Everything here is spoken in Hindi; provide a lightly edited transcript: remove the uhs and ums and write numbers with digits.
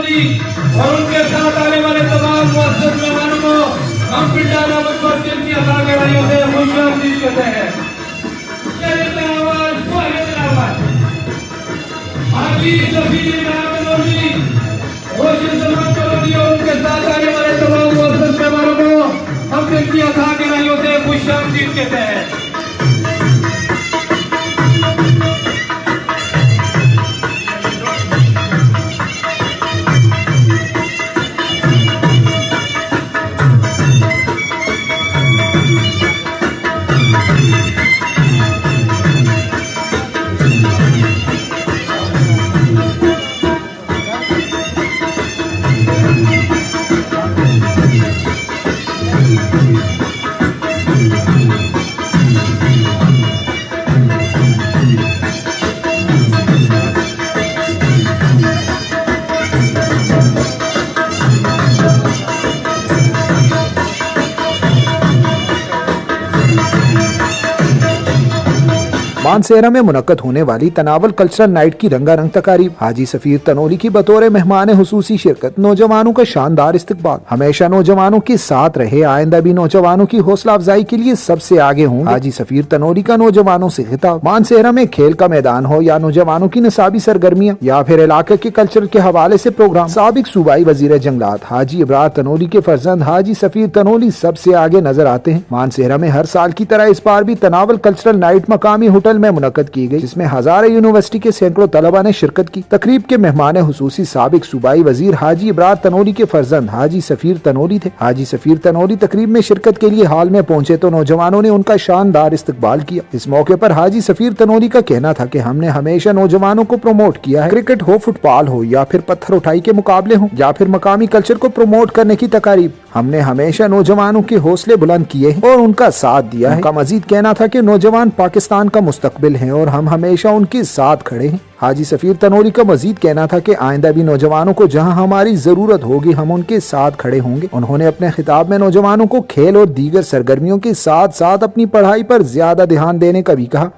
तनोली और उनके साथ आने वाले तमाम मुअज़्ज़ज़ मेहमानों को हम पिंडाना मस्जिद की अता गहराइयों से खुशामदीद कहते हैं। हाजी सफीर इनाम तनोली, रोशन सलमान तनोली और उनके साथ आने वाले तमाम मुअज़्ज़ज़ मेहमानों को हम दिल की अता गहराइयों से खुशामदीद कहते हैं। मानसेरा में मुनक्कद होने वाली तनावल कल्चरल नाइट की रंगारंग तकारीब, हाजी सफीर तनोली की बतौर मेहमान हुसूसी शिरकत, नौजवानों का शानदार इस्तकबाल। हमेशा नौजवानों के साथ रहे, आइंदा भी नौजवानों की हौसला अफजाई के लिए सबसे आगे हों। हाजी सफीर तनोली का नौजवानों से खिताब। मानसेरा में खेल का मैदान हो या नौजवानों की निसाबी सरगर्मियाँ या फिर इलाके के कल्चर के हवाले से प्रोग्राम, साबिक सूबाई वजीर जंगलात हाजी इब्रार तनोली के फर्जंद हाजी सफीर तनोली सबसे आगे नजर आते हैं। मानसेरा में हर साल की तरह इस बार भी तनावल कल्चरल नाइट मकामी होटल में मुनक्कद की गई, जिसमें हजारे यूनिवर्सिटी के सैकड़ों तलबा ने शिरकत की। तकरीब के मेहमान हुसूसी साबिक सूबाई वजीर हाजी इब्रार तनोली के फर्जंद हाजी सफीर तनोली थे। हाजी सफीर तनोली तकरीब में शिरकत के लिए हॉल में पहुंचे तो नौजवानों ने उनका शानदार इस्तकबाल किया। इस मौके पर हाजी सफीर तनोली का कहना था कि हमने हमेशा नौजवानों को प्रमोट किया है। क्रिकेट हो, फुटबॉल हो या फिर पत्थर उठाई के मुकाबले हो या फिर मकामी कल्चर को प्रमोट करने की तकारीब, हमने हमेशा नौजवानों के हौसले बुलंद किए हैं और उनका साथ दिया है। उनका मजीद कहना था कि नौजवान पाकिस्तान का मुस्तकबिल हैं और हम हमेशा उनके साथ खड़े हैं। हाजी सफीर तनोली का मजीद कहना था कि आइंदा भी नौजवानों को जहां हमारी जरूरत होगी हम उनके साथ खड़े होंगे। उन्होंने अपने खिताब में नौजवानों को खेल और दीगर सरगर्मियों के साथ साथ अपनी पढ़ाई पर ज्यादा ध्यान देने का भी कहा।